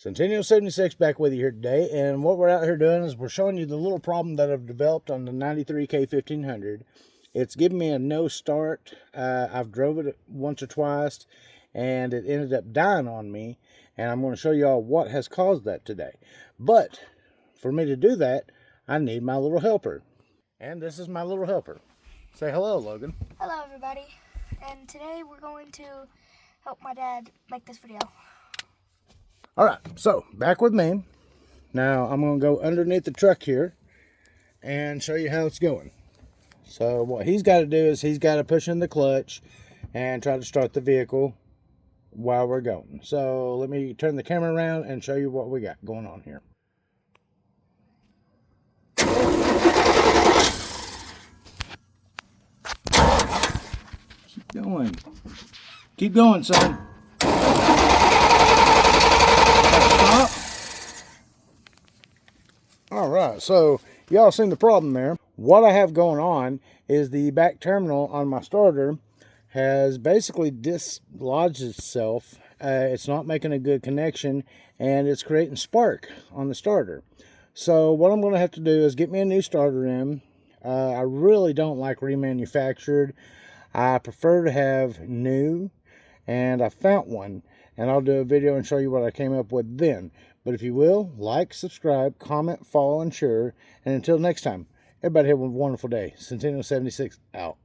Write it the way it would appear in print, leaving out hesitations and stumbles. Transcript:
Centennial 76 back with you here today, and what we're out here doing is we're showing you the little problem that I've developed on the 93 k1500. It's giving me a no start. I've drove it once or twice and it ended up dying on me, and I'm going to show you all what has caused that today. But for me to do that, I need my little helper, and this is my little helper. Say hello, Logan. Hello everybody, and today we're going to help my dad make this video. Alright, so back with me. Now I'm going to go underneath the truck here and show you how it's going. So what he's got to do is he's got to push in the clutch and try to start the vehicle while we're going. So let me turn the camera around and show you what we got going on here. Keep going. Keep going, son. Stop. Alright, so y'all seen the problem there. What I have going on is the back terminal on my starter has basically dislodged itself. It's not making a good connection, and it's creating spark on the starter. So what I'm going to have to do is get me a new starter in. I really don't like remanufactured. I prefer to have new, and I found one, and I'll do a video and show you what I came up with then. But if you will, like, subscribe, comment, follow, and share. And until next time, everybody have a wonderful day. Centennial 76 out.